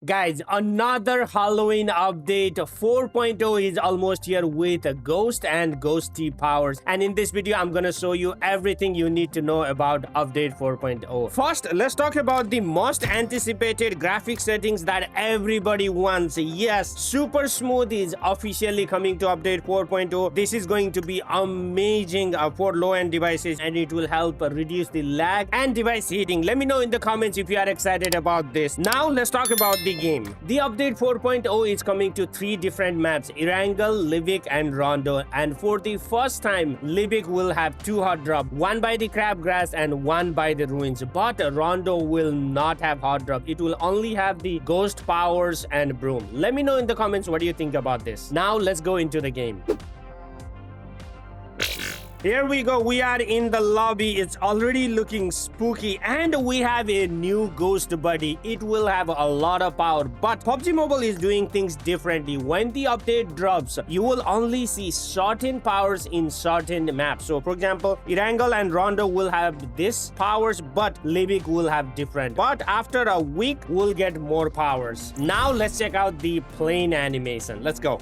Guys, another Halloween update 4.0 is almost here with a Ghost and Ghostie powers. And in this video, I'm gonna show you everything you need to know about update 4.0. First, let's talk about the most anticipated graphic settings that everybody wants. Yes, Super Smooth is officially coming to update 4.0. This is going to be amazing for low-end devices, and it will help reduce the lag and device heating. Let me know in the comments if you are excited about this. Now, let's talk about the game. The update 4.0 is coming to 3 different maps: Erangel, Lipovka, and Rondo. And for the first time, Lipovka will have 2 Hotdrop, one by the Crabgrass and one by the Ruins. But Rondo will not have Hotdrop. It will only have the Ghost powers and Broom. Let me know in the comments what do you think about this. Now let's go into the game. Here we go, we are in the lobby. It's already looking spooky, and we have a new ghost buddy. It will have a lot of power, but PUBG Mobile is doing things differently. When the update drops, you will only see certain powers in certain maps. So for example, Erangel and Rondo will have this powers, but Lipovka will have different. But after a week, we'll get more powers. Now let's check out the plane animation. Let's go.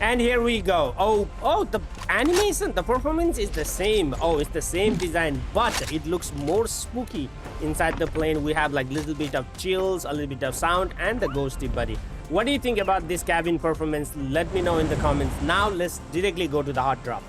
And here we go. Oh, the animation, the performance is the same. Oh, it's the same design, but it looks more spooky. Inside the plane, we have like little bit of chills, a little bit of sound, and the ghosty buddy. What do you think about this cabin performance? Let me know in the comments. Now, let's directly go to the Hotdrop.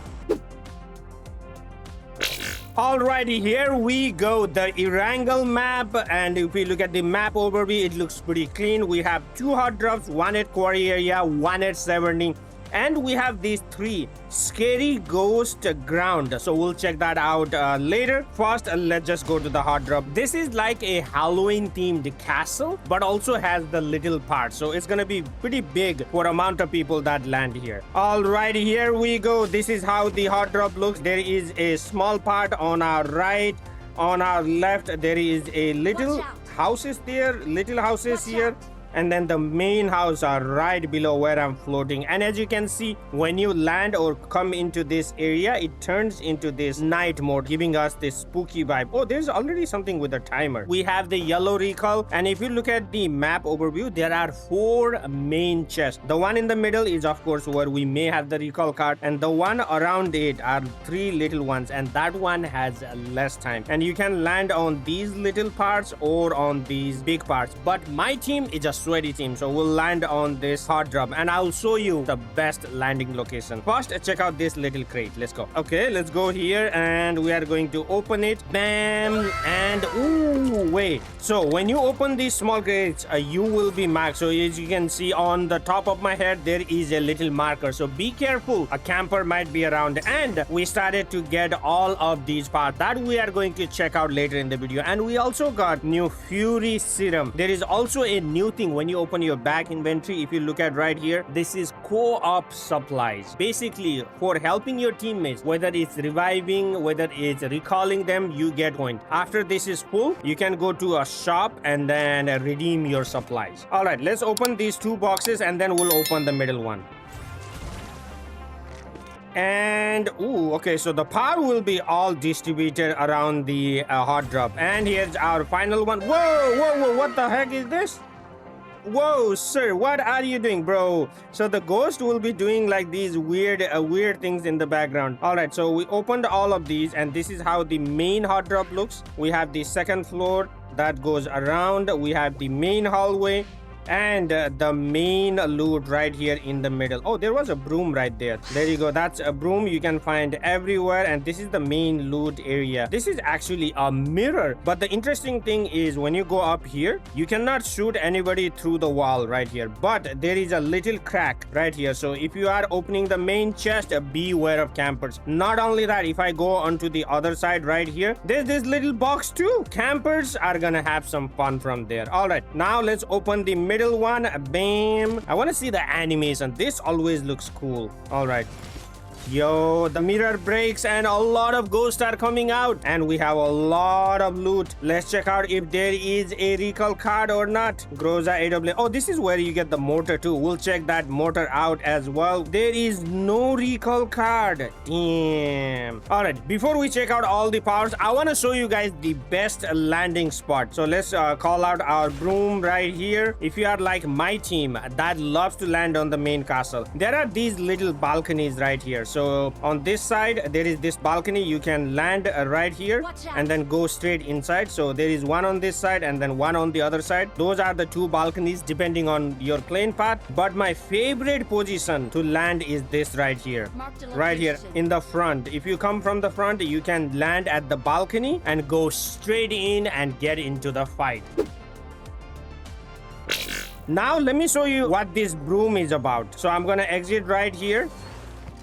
Alrighty, here we go, the Erangel map. And if we look at the map overview, it looks pretty clean. We have 2 Hotdrops, one at quarry area, one at Severny. And we have these 3 scary ghost ground. So we'll check that out later. First, let's just go to the Hotdrop. This is like a Halloween themed castle, but also has the little part. So it's gonna be pretty big for amount of people that land here. Alrighty, here we go. This is how the Hotdrop looks. There is a small part on our right. On our left, there is a little houses there, little houses here. And then the main house are right below where I'm floating. And as you can see, when you land or come into this area, it turns into this night mode, giving us this spooky vibe. Oh, there's already something with a timer. We have the yellow recall. And if you look at the map overview, there are 4 main chests. The one in the middle is, of course, where we may have the recall card. And the one around it are 3 little ones. And that one has less time. And you can land on these little parts or on these big parts. But my team is a sweaty team, so we'll land on this Hotdrop, and I'll show you the best landing location. First, check out this little crate. Let's go. Okay, let's go here, and we are going to open it. Bam! And ooh, wait. So when you open these small crates, you will be marked. So as you can see on the top of my head, there is a little marker. So be careful. A camper might be around, and we started to get all of these parts that we are going to check out later in the video. And we also got new Fury serum. There is also a new thing. When you open your back inventory, if you look at right here, this is co-op supplies. Basically, for helping your teammates, whether it's reviving, whether it's recalling them, you get point. After this is full, you can go to a shop and then redeem your supplies. All right, let's open these 2 boxes, and then we'll open the middle one. And ooh, okay, so the power will be all distributed around the Hotdrop. And here's our final one. Whoa, what the heck is this? Whoa, sir, what are you doing, bro? So the ghost will be doing like these weird things in the background. All right, so we opened all of these, and this is how the main Hotdrop looks. We have the 2nd floor that goes around. We have the main hallway, and the main loot right here in the middle. Oh, there was a broom right there. There you go. That's a broom you can find everywhere, and this is the main loot area. This is actually a mirror, but the interesting thing is when you go up here, you cannot shoot anybody through the wall right here, but there is a little crack right here. So if you are opening the main chest, beware of campers. Not only that, if I go onto the other side right here, there's this little box too. Campers are gonna have some fun from there. All right, now let's open the middle one. Bam! I want to see the animation. This always looks cool. All right. Yo, the mirror breaks and a lot of ghosts are coming out. And we have a lot of loot. Let's check out if there is a recall card or not. Groza AW. Oh, this is where you get the mortar too. We'll check that mortar out as well. There is no recall card. Damn. Alright, before we check out all the powers, I want to show you guys the best landing spot. So let's call out our broom right here. If you are like my team that loves to land on the main castle, there are these little balconies right here. So on this side there is this balcony. You can land right here and then go straight inside. So there is one on this side and then one on the other side. Those are the two balconies depending on your plane path. But my favorite position to land is this right here. Right here in the front. If you come from the front, you can land at the balcony and go straight in and get into the fight. Now let me show you what this broom is about. So I'm gonna exit right here.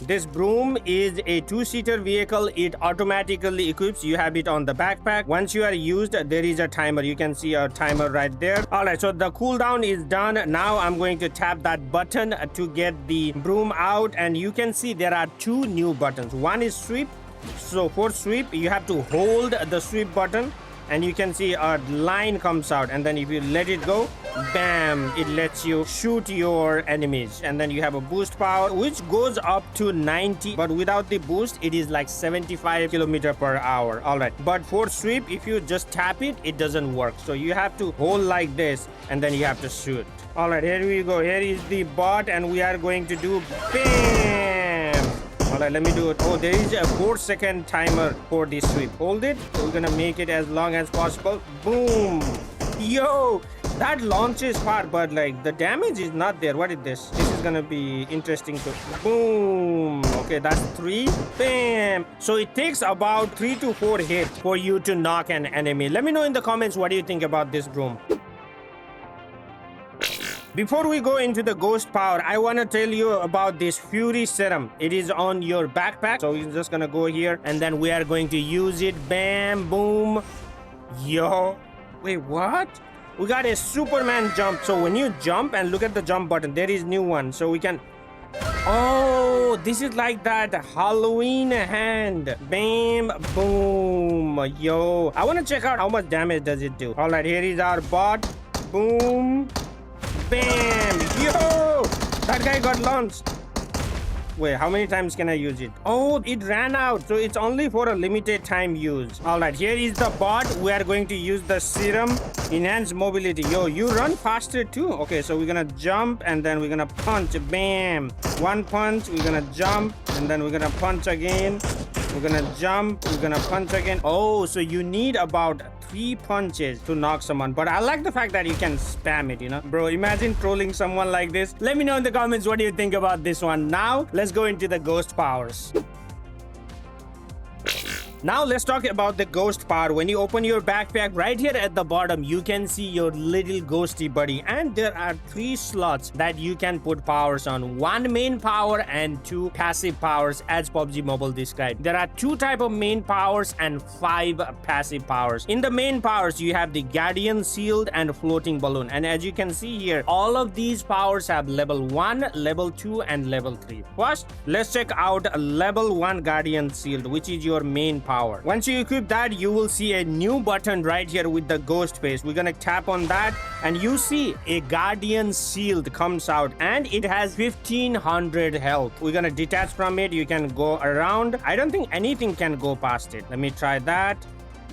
This broom is a two-seater vehicle. It automatically equips. You have it on the backpack. Once you are used, there is a timer. You can see a timer right there. All right, so the cooldown is done. Now I'm going to tap that button to get the broom out. And you can see there are two new buttons. One is sweep. So for sweep, you have to hold the sweep button. And you can see a line comes out, and then if you let it go, bam, it lets you shoot your enemies. And then you have a boost power which goes up to 90, but without the boost it is like 75 km/h. All right, but for sweep, if you just tap it, it doesn't work. So you have to hold like this and then you have to shoot. All right, here we go. Here is the bot and we are going to do bam. Alright, let me do it. Oh, there is a 4-second timer for this sweep. Hold it. We're gonna make it as long as possible. Boom. Yo, that launches part, but like the damage is not there. What is this? This is gonna be interesting to... Boom. Okay, that's 3. Bam. So it takes about 3 to 4 hits for you to knock an enemy. Let me know in the comments what do you think about this broom. Before we go into the ghost power, I want to tell you about this Fury serum. It is on your backpack. So we're just gonna go here and then we are going to use it. Bam, boom. Yo. Wait, what? We got a Superman jump. So when you jump and look at the jump button, there is new one. So we can... Oh, this is like that Halloween hand. Bam, boom. Yo. I want to check out how much damage does it do. All right, here is our bot. Boom. Bam! Yo! That guy got launched. Wait, how many times can I use it? Oh, it ran out. So it's only for a limited time use. Alright, here is the bot. We are going to use the serum. Enhanced mobility. Yo, you run faster too. Okay, so we're gonna jump and then we're gonna punch. Bam! One punch. We're gonna jump and then we're gonna punch again. We're gonna jump. We're gonna punch again. Oh, so you need about 3 punches to knock someone. But I like the fact that you can spam it, you know. Bro, imagine trolling someone like this. Let me know in the comments what do you think about this one. Now, let's go into the ghost powers. Now let's talk about the ghost power. When you open your backpack, right here at the bottom, you can see your little ghosty buddy. And there are 3 slots that you can put powers on. 1 main power and 2 passive powers as PUBG Mobile described. There are 2 type of main powers and 5 passive powers. In the main powers, you have the Guardian Shield and Floating Balloon. And as you can see here, all of these powers have level 1, level 2 and level 3. First, let's check out level 1 Guardian Shield, which is your main power. Once you equip that, you will see a new button right here with the ghost face. We're gonna tap on that and you see a Guardian Shield comes out and it has 1500 health. We're gonna detach from it. You can go around. I don't think anything can go past it. Let me try that.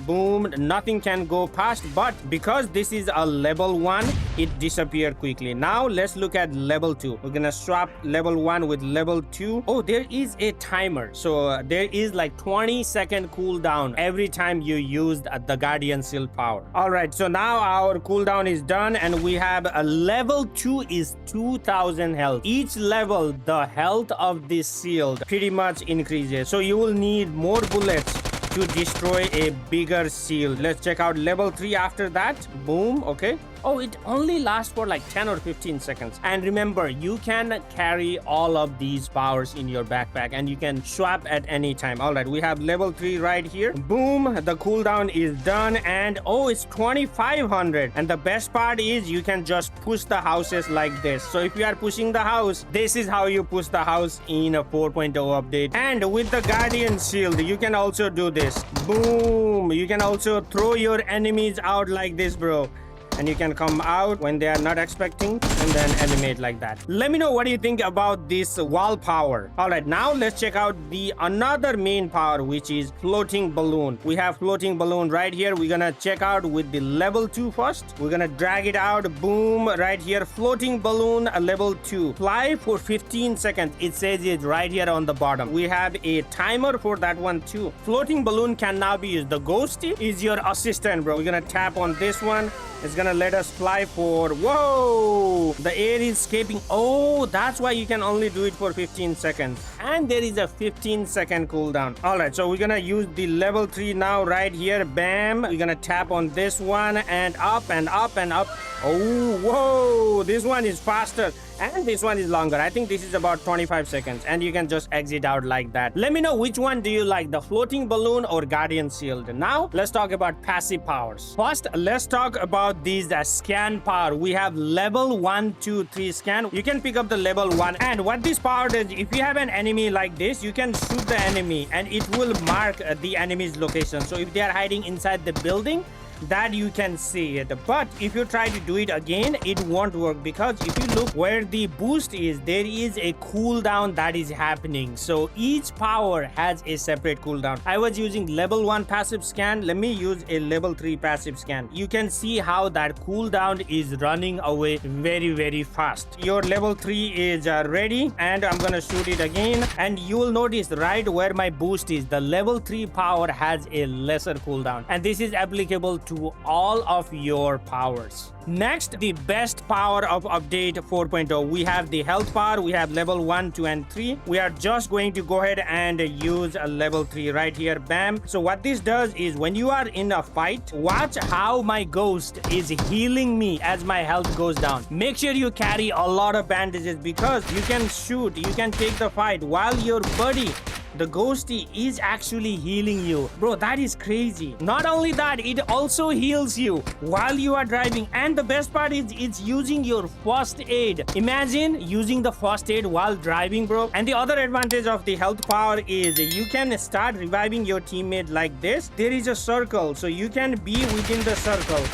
Boom, nothing can go past, but because this is a level 1, it disappeared quickly. Now let's look at level 2. We're gonna swap level 1 with level 2. Oh, there is a timer, so there is like 20-second cooldown every time you use the Guardian Shield power. All right, so now our cooldown is done and we have a level 2 is 2000 health. Each level, the health of this shield pretty much increases, so you will need more bullets to destroy a bigger shield. Let's check out level 3 after that. Boom. Okay. Oh, it only lasts for like 10 or 15 seconds. And remember, you can carry all of these powers in your backpack and you can swap at any time. All right, we have level 3 right here. Boom, the cooldown is done. And oh, it's 2500. And the best part is you can just push the houses like this. So if you are pushing the house, this is how you push the house in a 4.0 update. And with the Guardian Shield, you can also do this. Boom, you can also throw your enemies out like this, bro. And you can come out when they are not expecting and then eliminate like that. Let me know what you think about this wall power. All right, now let's check out the another main power, which is floating balloon. We have floating balloon right here. We're gonna check out with the level 2 first. We're gonna drag it out. Boom, right here. Floating balloon level 2. Fly for 15 seconds. It says it right here on the bottom. We have a timer for that one too. Floating balloon can now be used. The Ghostie is your assistant, bro. We're gonna tap on this one. It's gonna let us fly for, whoa, the air is escaping. Oh, that's why you can only do it for 15 seconds. And there is a 15-second cooldown. All right, so we're gonna use the level 3 now right here. Bam, we're gonna tap on this one and up and up and up. Oh, whoa, this one is faster. And this one is longer. I think this is about 25 seconds. And you can just exit out like that. Let me know which one do you like, the floating balloon or Guardian Shield. Now, let's talk about passive powers. First, let's talk about these scan power. We have level 1, 2, 3 scan. You can pick up the level 1. And what this power does, if you have an enemy like this, you can shoot the enemy and it will mark the enemy's location. So if they are hiding inside the building, that you can see it. But if you try to do it again, it won't work, because if you look where the boost is, there is a cooldown that is happening. So each power has a separate cooldown. I was using level 1 passive scan. Let me use a level 3 passive scan. You can see how that cooldown is running away very, very fast. Your level 3 is ready, and I'm gonna shoot it again. And you will notice right where my boost is, the level 3 power has a lesser cooldown, and this is applicable to all of your powers. Next, the best power of update 4.0. We have the health power. We have level 1, 2, and 3. We are just going to go ahead and use a level 3 right here. Bam. So what this does is when you are in a fight, watch how my ghost is healing me as my health goes down. Make sure you carry a lot of bandages, because you can shoot, you can take the fight while your buddy, the Ghostie, is actually healing you. Bro, that is crazy. Not only that, it also heals you while you are driving. And the best part is it's using your first aid. Imagine using the first aid while driving, bro. And the other advantage of the health power is you can start reviving your teammate like this. There is a circle, so you can be within the circle,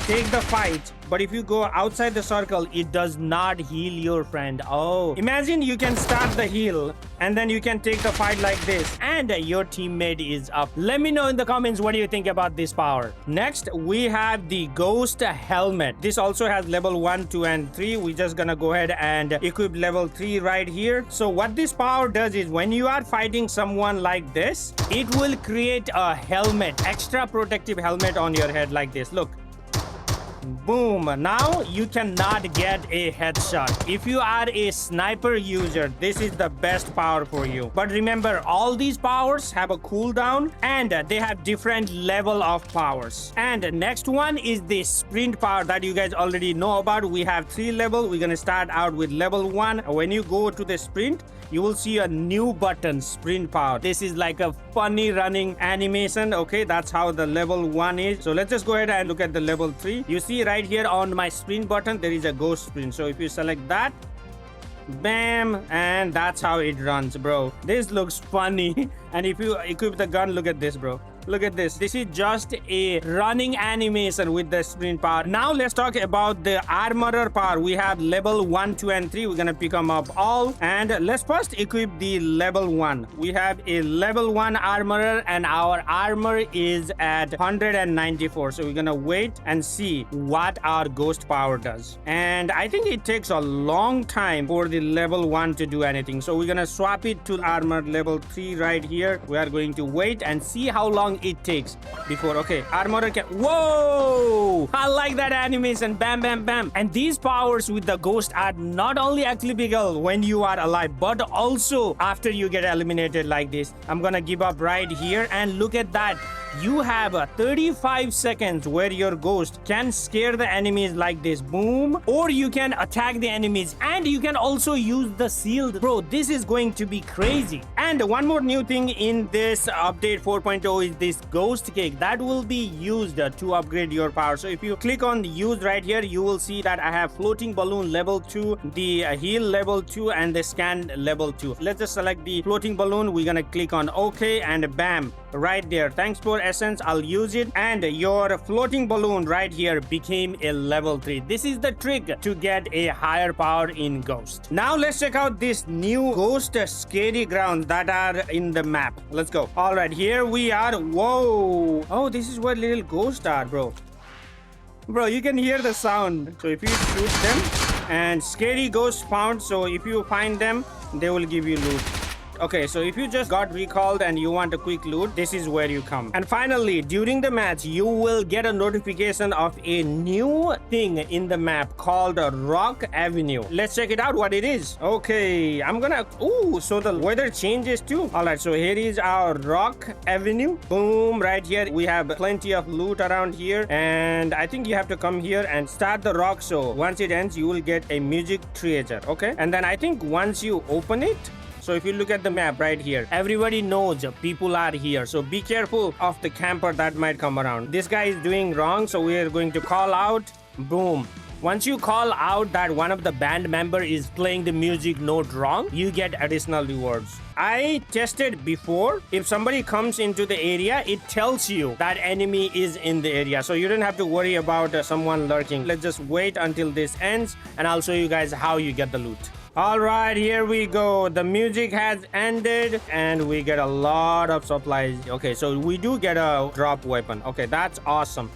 take the fight. But if you go outside the circle, it does not heal your friend. Oh, imagine you can start the heal and then you can take the fight like this and your teammate is up. Let me know in the comments what do you think about this power. Next, we have the Ghost Helmet. This also has level 1, 2, and 3. We're just gonna go ahead and equip level 3 right here. So what this power does is when you are fighting someone like this, it will create a helmet, extra protective helmet on your head like this. Look. Boom. Now you cannot get a headshot. If you are a sniper user, this is the best power for you. But remember, all these powers have a cooldown and they have different level of powers. And next one is the sprint power that you guys already know about. We have 3 levels. We're gonna start out with level 1. When you go to the sprint, you will see a new button, sprint power. This is like a funny running animation. Okay, that's how the level 1 is. So let's just go ahead and look at the level 3. You see right here on my sprint button, there is a ghost sprint. So if you select that, bam, and that's how it runs, bro. This looks funny. And if you equip the gun, look at this, bro. Look at this. This is just a running animation with the sprint power. Now let's talk about the armorer power. We have level 1, 2, and 3. We're gonna pick them up all. And let's first equip the level 1. We have a level 1 armorer and our armor is at 194. So we're gonna wait and see what our ghost power does. And I think it takes a long time for the level 1 to do anything. So we're gonna swap it to armor level 3 right here. We are going to wait and see how long it takes before. Okay, armorer can, whoa, I like that animation. Bam, bam, bam. And these powers with the ghost are not only applicable when you are alive, but also after you get eliminated like this. I'm gonna give up right here and look at that. You have 35 seconds where your ghost can scare the enemies like this. Boom. Or you can attack the enemies, and you can also use the shield. Bro, this is going to be crazy. And one more new thing in this update 4.0 is this ghost cake that will be used to upgrade your power. So if you click on use right here, you will see that I have floating balloon level 2, the heal level 2, and the scan level 2. Let's just select the floating balloon. We're gonna click on OK, and bam, right there. Thanks for essence, I'll use it. And your floating balloon right here became a level 3. This is the trick to get a higher power in ghost. Now let's check out this new ghost scary grounds that are in the map. Let's go. All right, here we are. Whoa. Oh, this is where little ghosts are, bro. Bro, you can hear the sound. So if you shoot them, and scary ghosts found, so if you find them, they will give you loot. Okay, so if you just got recalled and you want a quick loot, this is where you come. And finally, during the match, you will get a notification of a new thing in the map called Rock Avenue. Let's check it out what it is. Okay, I'm gonna... Ooh, so the weather changes too. All right, so here is our Rock Avenue. Boom, right here. We have plenty of loot around here. And I think you have to come here and start the rock. So once it ends, you will get a music treasure. Okay, and then I think once you open it, so if you look at the map right here, everybody knows people are here. So be careful of the camper that might come around. This guy is doing wrong, so we are going to call out. Boom. Once you call out that one of the band member is playing the music note wrong, you get additional rewards. I tested before. If somebody comes into the area, it tells you that enemy is in the area. So you don't have to worry about someone lurking. Let's just wait until this ends, and I'll show you guys how you get the loot. All right, here we go. The music has ended and we get a lot of supplies. Okay, so we do get a drop weapon. Okay, that's awesome.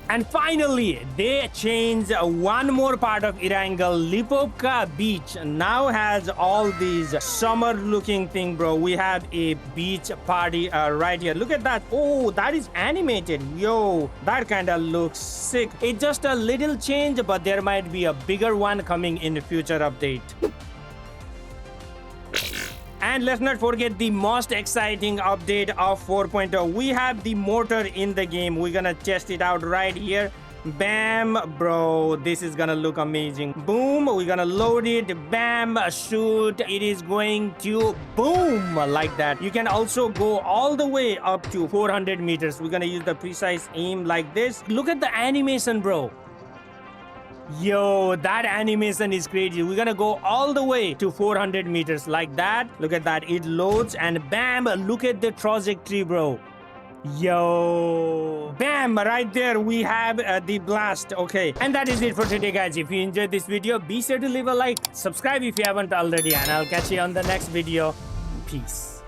And finally, they changed one more part of Erangel. Lipovka beach now has all these summer looking thing, bro. We have a beach party right here. Look at that. Oh, that is animated. Yo, that kind of looks sick. It's just a little change, but there might be a bigger one coming in the future update. And let's not forget the most exciting update of 4.0. We have the Mortar in the game. We're gonna test it out right here. Bam, bro, this is gonna look amazing. Boom, we're gonna load it. Bam, shoot. It is going to boom like that. You can also go all the way up to 400 meters. We're gonna use the precise aim like this. Look at the animation, bro. Yo, that animation is crazy. We're gonna go all the way to 400 meters like that. Look at that. It loads and bam, look at the trajectory, bro. Yo, bam, right there we have the blast. Okay, and that is it for today, guys. If you enjoyed this video, be sure to leave a like, subscribe if you haven't already, and I'll catch you on the next video. Peace.